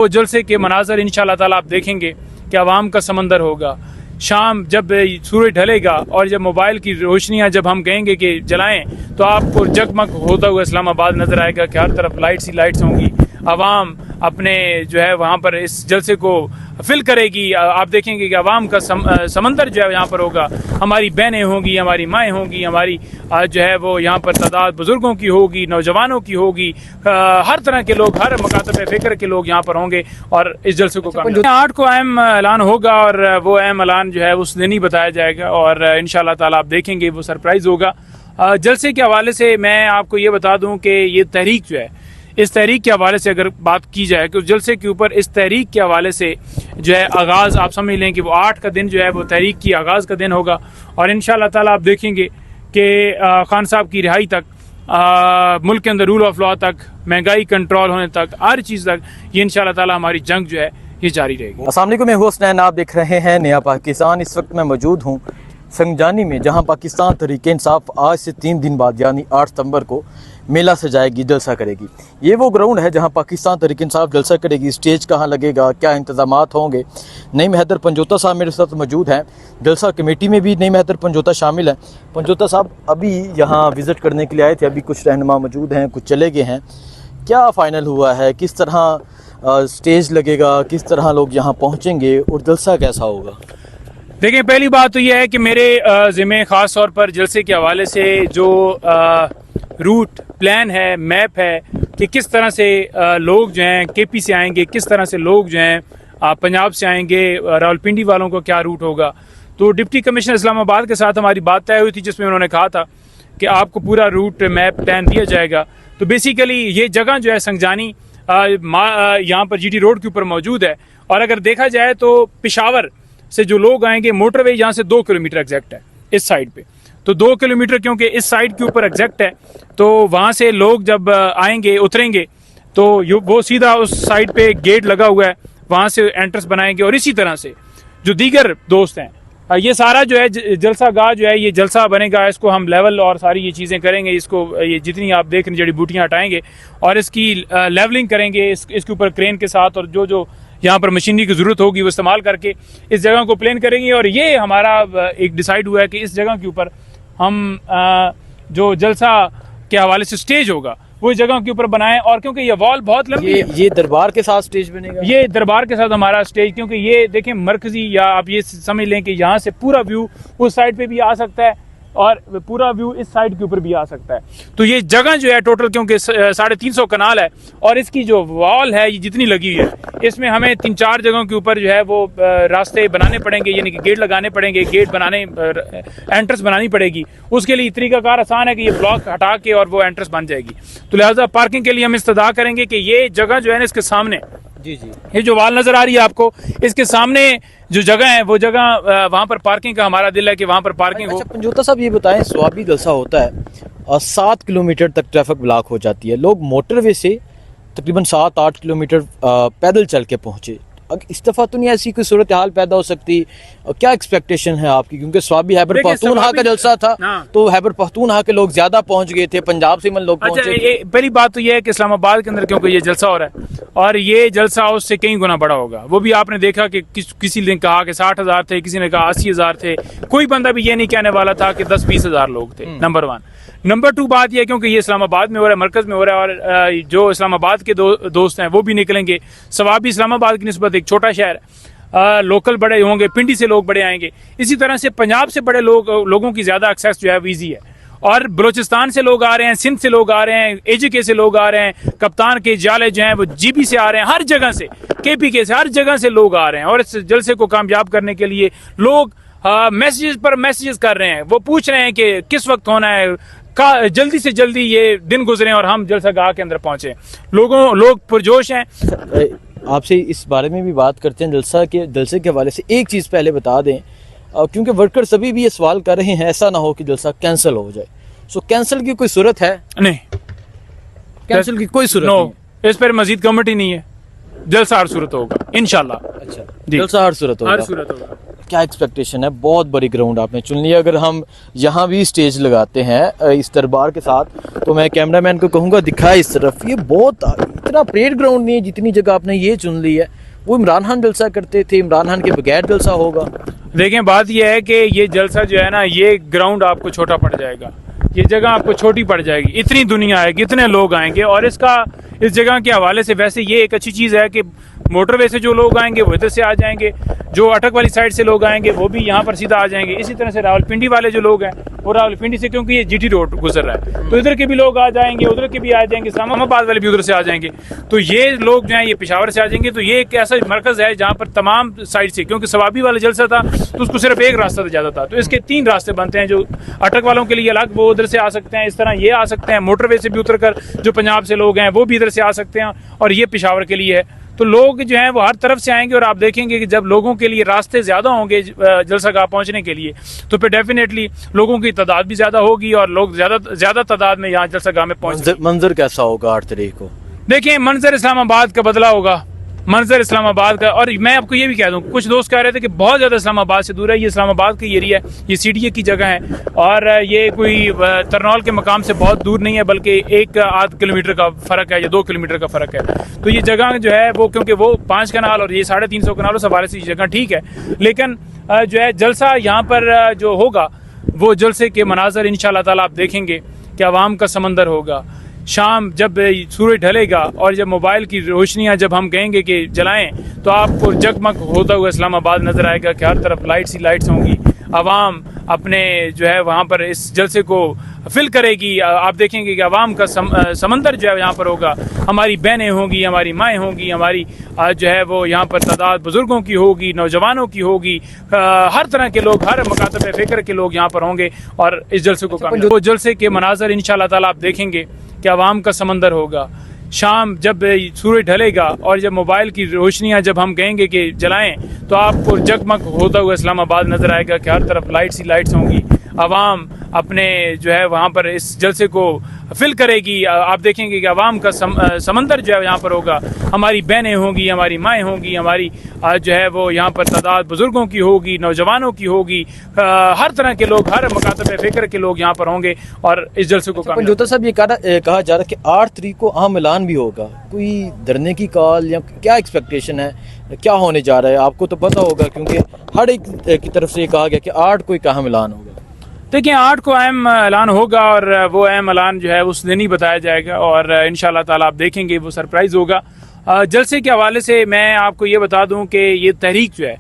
वो जलसे के मनाजर इंशाअल्लाह ताला आप देखेंगे कि आवाम का समंदर होगा। शाम जब सूरज ढलेगा और जब मोबाइल की रोशनियां जब हम कहेंगे कि जलाएं तो आपको जगमग होता हुआ इस्लामाबाद नज़र आएगा कि हर तरफ लाइट्स ही लाइट्स होंगी। आवाम अपने जो है वहाँ पर इस जलसे को फिल करेगी। आप देखेंगे कि आवाम का समंदर जो है यहाँ पर होगा। हमारी बहनें होंगी, हमारी माएँ होंगी, हमारी जो है वो यहाँ पर तादाद बुज़ुर्गों की होगी, नौजवानों की होगी, हर तरह के लोग, हर मकातब फ़िक्र के लोग यहाँ पर होंगे और इस जलसे को 8 को अहम ऐलान होगा और वो अहम ऐलान जो है उस दिन ही बताया जाएगा और इंशाअल्लाह ताला आप देखेंगे वो सरप्राइज़ होगा। जलसे के हवाले से मैं आपको ये बता दूँ कि ये तहरीक जो है, इस तहरीक के हवाले से अगर बात की जाए कि उस जलसे के ऊपर इस तहरीक के हवाले से जो है आगाज़ आप समझ लें कि वो 8 का दिन जो है वो तहरीक की आगाज़ का दिन होगा और इंशाअल्लाह ताला आप देखेंगे कि खान साहब की रिहाई तक, मुल्क के अंदर रूल ऑफ लॉ तक, महंगाई कंट्रोल होने तक, हर चीज़ तक ये इंशाअल्लाह ताला हमारी जंग जो है ये जारी रहेगी। अस्सलाम वालेकुम, मैं हूं हसनैन, आप देख रहे हैं नया पाकिस्तान। इस वक्त मैं मौजूद हूं संगजानी में, जहां पाकिस्तान तहरीक-ए-इंसाफ आज से 3 दिन बाद यानी 8 सितंबर को मेला सजाएगी, जलसा करेगी। ये वो ग्राउंड है जहां पाकिस्तान तहरीक-ए-इंसाफ जलसा करेगी। स्टेज कहां लगेगा, क्या इंतजामात होंगे। नईम हैदर पंजोता साहब मेरे साथ मौजूद हैं। जलसा कमेटी में भी नईम हैदर पंजोता शामिल हैं। पंजोता साहब अभी यहाँ विज़िट करने के लिए आए थे, अभी कुछ रहनुमा मौजूद हैं, कुछ चले गए हैं। क्या फ़ाइनल हुआ है, किस तरह स्टेज लगेगा, किस तरह लोग यहाँ पहुँचेंगे और जलसा कैसा होगा? देखिए, पहली बात तो यह है कि मेरे ज़िम्मे ख़ास तौर पर जलसे के हवाले से जो रूट प्लान है, मैप है कि किस तरह से लोग जो हैं केपी से आएंगे, किस तरह से लोग जो हैं पंजाब से आएंगे, रावलपिंडी वालों को क्या रूट होगा। तो डिप्टी कमिश्नर इस्लामाबाद के साथ हमारी बात तय हुई थी जिसमें उन्होंने कहा था कि आपको पूरा रूट मैप प्लान दिया जाएगा। तो बेसिकली ये जगह जो है संगजानी यहाँ पर जीटी रोड के ऊपर मौजूद है और अगर देखा जाए तो पेशावर से जो लोग आएंगे, मोटरवे यहाँ से 2 किलोमीटर एग्जैक्ट है इस साइड पे। तो 2 किलोमीटर क्योंकि इस साइड के ऊपर एग्जैक्ट है, तो वहाँ से लोग जब आएंगे, उतरेंगे तो वो सीधा उस साइड पे गेट लगा हुआ है, वहाँ से एंट्रेंस बनाएंगे। और इसी तरह से जो दीगर दोस्त हैं, ये सारा जो है जलसा गाह जो है ये जलसा बनेगा, इसको हम लेवल और सारी ये चीज़ें करेंगे। इसको ये जितनी आप देख रहे जड़ी बूटियाँ हटाएंगे और इसकी लेवलिंग करेंगे इसके ऊपर क्रेन के साथ, और जो यहाँ पर मशीनरी की ज़रूरत होगी वो इस्तेमाल करके इस जगह को प्लान करेंगे। और ये हमारा एक डिसाइड हुआ है कि इस जगह के ऊपर हम जो जलसा के हवाले से स्टेज होगा वो इस जगह के ऊपर बनाएं। और क्योंकि ये वॉल बहुत लंबी है, ये दरबार के साथ स्टेज बनेगा, ये दरबार के साथ हमारा स्टेज, क्योंकि ये देखें मरकजी, या आप ये समझ लें कि यहाँ से पूरा व्यू उस साइड पे भी आ सकता है और पूरा व्यू इस साइड के ऊपर भी आ सकता है। तो ये जगह जो है टोटल, क्योंकि 350 कनाल है और इसकी जो वॉल है ये जितनी लगी हुई है, इसमें हमें 3-4 जगहों के ऊपर जो है वो रास्ते बनाने पड़ेंगे, यानी कि गेट लगाने पड़ेंगे, गेट बनाने, एंट्रेंस बनानी पड़ेगी। उसके लिए तरीकाकार आसान है कि ये ब्लॉक हटा के और वो एंट्रेंस बन जाएगी। तो लिहाजा पार्किंग के लिए हम इस्तदा करेंगे कि ये जगह जो है ना, इसके सामने जी ये जो वाल नजर आ रही है आपको, इसके सामने जो जगह है वो जगह वहाँ पर पार्किंग का हमारा दिल है कि वहाँ पर पार्किंग हो। अच्छा पंजोता साहब ये बताएं, स्वाबी जलसा होता है और 7 किलोमीटर तक ट्रैफिक ब्लॉक हो जाती है, लोग मोटरवे से तकरीबन 7-8 किलोमीटर पैदल चल के पहुँचे। इस दफ़ा तो नहीं ऐसी कोई सूरत हाल पैदा हो सकती? क्या एक्सपेक्टेशन है आपकी? क्योंकि स्वाबी खैबर पख्तूनख्वा का जलसा था तो खैबर पख्तूनख्वा के लोग ज्यादा पहुंच गए थे, पंजाब से मन लोग पहुंचे थे। पहली बात तो ये है कि इस्लामाबाद के अंदर क्योंकि ये जलसा हो रहा है और ये जलसा उससे कई गुना बड़ा होगा। वो भी आपने देखा कि किसी ने कहा कि 60,000 थे, किसी ने कहा 80,000 थे। कोई बंदा भी ये नहीं कहने वाला था कि 10-20 हज़ार लोग थे। नंबर 1। नंबर 2 बात यह, क्योंकि ये इस्लामाबाद में हो रहा है, मरकज़ में हो रहा है, और जो इस्लामाबाद के दोस्त हैं वो भी निकलेंगे। सवाबी इस्लामाबाद की निस्बत एक छोटा शहर है, लोकल बड़े होंगे, पिंडी से लोग बड़े आएंगे। इसी तरह से पंजाब से बड़े लोगों की ज़्यादा एक्सेस जो है ईजी है, और बलोचिस्तान से लोग आ रहे हैं, सिंध से लोग आ रहे हैं, एजीके से लोग आ रहे हैं, कप्तान के जाले जो हैं वो जीबी से आ रहे हैं, हर जगह से, केपीके से, हर जगह से लोग आ रहे हैं। और इस जलसे को कामयाब करने के लिए लोग मैसेजेस पर मैसेजेस कर रहे हैं। वो पूछ रहे हैं कि किस वक्त होना है, जल्दी से जल्दी ये दिन गुजरे और हम जलसा गाह के अंदर पहुंचे। लोग पुरजोश हैं। आपसे इस बारे में भी बात करते हैं, जलसे के हवाले से एक चीज़ पहले बता दें, क्योंकि वर्कर सभी भी ये सवाल कर रहे हैं ऐसा ना हो कि जलसा कैंसिल हो जाए। सो कैंसिल की कोई सूरत है? नहीं, कैंसिल की कोई सूरत नहीं, इस पर मजीद कमेटी नहीं है। जलसा हर सूरत होगा इंशाल्लाह। अच्छा, जलसा हर सूरत होगा। क्या एक्सपेक्टेशन है? बहुत बड़ी ग्राउंड आपने चुन ली। अगर हम यहाँ भी स्टेज लगाते हैं इस दरबार के साथ, तो मैं कैमरामैन को कहूँगा दिखाए इस तरफ। ये बहुत इतना परेड ग्राउंड नहीं है जितनी जगह आपने ये चुन ली है। वो इमरान खान जलसा करते थे, इमरान खान के बगैर जलसा होगा। देखें, बात यह है कि ये जलसा जो है ना, ये ग्राउंड आपको छोटा पड़ जाएगा, ये जगह आपको छोटी पड़ जाएगी। इतनी दुनिया आएगी, इतने लोग आएंगे, और इस जगह के हवाले से वैसे ये एक अच्छी चीज़ है कि मोटरवे से जो लोग आएंगे वो इधर से आ जाएंगे, जो अटक वाली साइड से लोग आएंगे वो भी यहाँ पर सीधा आ जाएंगे। इसी तरह से रावलपिंडी वाले जो लोग हैं वो रावलपिंडी से, क्योंकि ये जीटी रोड गुजर रहा है, तो इधर के भी लोग आ जाएंगे, उधर के भी आ जाएंगे, इस्लामाबाद वाले भी उधर से आ जाएंगे। तो ये लोग जो हैं ये पेशावर से आ जाएंगे। तो ये एक ऐसा मरकज़ है जहाँ पर तमाम साइड से, क्योंकि सवाबी वाला जलसा था तो उसको सिर्फ एक रास्ता ज़्यादा था, तो इसके 3 रास्ते बनते हैं। जो अटक वालों के लिए अलग, वो उधर से आ सकते हैं, इस तरह ये आ सकते हैं, मोटरवे से भी उतर कर जो पंजाब से लोग हैं वो भी इधर से आ सकते हैं, और ये पेशावर के लिए है। तो लोग जो हैं वो हर तरफ से आएंगे, और आप देखेंगे कि जब लोगों के लिए रास्ते ज़्यादा होंगे जलसागाह पहुंचने के लिए, तो फिर डेफिनेटली लोगों की तादाद भी ज़्यादा होगी, और लोग ज़्यादा तादाद में यहाँ जलसागाह में पहुँच। मंजर कैसा होगा 8 तारीख को? देखिए, मंजर इस्लामाबाद का बदला होगा, मंजर इस्लामाबाद का। और मैं आपको ये भी कह दूं, कुछ दोस्त कह रहे थे कि बहुत ज़्यादा इस्लामाबाद से दूर है। ये इस्लामाबाद की एरिया है, ये सीडीए की जगह है, और ये कोई तरनौल के मकाम से बहुत दूर नहीं है, बल्कि 1-8 किलोमीटर का फ़र्क है या 2 किलोमीटर का फ़र्क है। तो ये जगह जो है वो, क्योंकि वो 5 कनाल और ये 350 कनालों से हवाले से ये जगह ठीक है, लेकिन जो है जलसा यहाँ पर जो होगा, वो जलसे के मनाजर इंशाअल्लाह ताला आप देखेंगे कि अवाम का समंदर होगा। शाम जब सूरज ढलेगा और जब मोबाइल की रोशनियां जब हम कहेंगे कि जलाएं, तो आपको जगमग होता हुआ इस्लामाबाद नज़र आएगा कि हर तरफ लाइट्स ही लाइट्स होंगी। आवाम अपने जो है वहाँ पर इस जलसे को फिल करेगी। आप देखेंगे कि आवाम का समंदर जो है यहाँ पर होगा। हमारी बहनें होंगी, हमारी माएँ होंगी, हमारी जो है वो यहाँ पर तादाद बुज़ुर्गों की होगी, नौजवानों की होगी, हर तरह के लोग, हर मकातब फ़िक्र के लोग यहाँ पर होंगे, और इस जलसे को वो जलसे के मनाजर इंशाअल्लाह ताला आप देखेंगे कि आवाम का समंदर होगा। शाम जब सूरज ढलेगा और जब मोबाइल की रोशनियां जब हम कहेंगे कि जलाएं, तो आपको जगमग होता हुआ इस्लामाबाद नज़र आएगा कि हर तरफ लाइट्स ही लाइट्स होंगी। आवाम अपने जो है वहाँ पर इस जलसे को फिल करेगी। आप देखेंगे कि आवाम का समंदर जो है यहाँ पर होगा। हमारी बहनें होंगी, हमारी माएँ होंगी, हमारी जो है वो यहाँ पर तादाद बुज़ुर्गों की होगी, नौजवानों की होगी, हर तरह के लोग, हर मकातब फ़िक्र के लोग यहाँ पर होंगे, और इस जलसे को पंजोता साहब, ये कहा जा रहा है कि 8 तारीख को अहम ऐलान भी होगा। कोई धरने की कॉल या क्या एक्सपेक्टेशन है, क्या होने जा रहा है? आपको तो पता होगा, क्योंकि हर एक की तरफ से ये कहा गया कि 8 को अहम ऐलान होगा। देखिए, 8 को अहम ऐलान होगा, और वो अहम ऐलान जो है उस दिन ही बताया जाएगा, और इंशाअल्लाह ताला आप देखेंगे वो सरप्राइज़ होगा। जलसे के हवाले से मैं आपको ये बता दूं कि ये तहरीक जो है,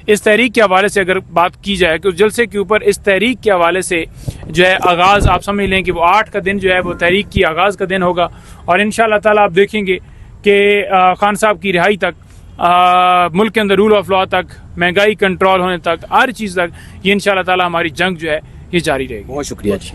इस तहरीक के हवाले से अगर बात की जाए कि उस जलसे के ऊपर, इस तहरीक के हवाले से जो है आगाज़ आप समझ लें कि वो 8 का दिन जो है वो तहरीक की आगाज़ का दिन होगा, और इंशाअल्लाह ताला आप देखेंगे कि खान साहब की रिहाई तक, मुल्क के अंदर रूल ऑफ लॉ तक, महंगाई कंट्रोल होने तक, हर चीज़ तक, ये इंशाअल्लाह ताला हमारी जंग जो है ये जारी रहेगी। बहुत शुक्रिया जी।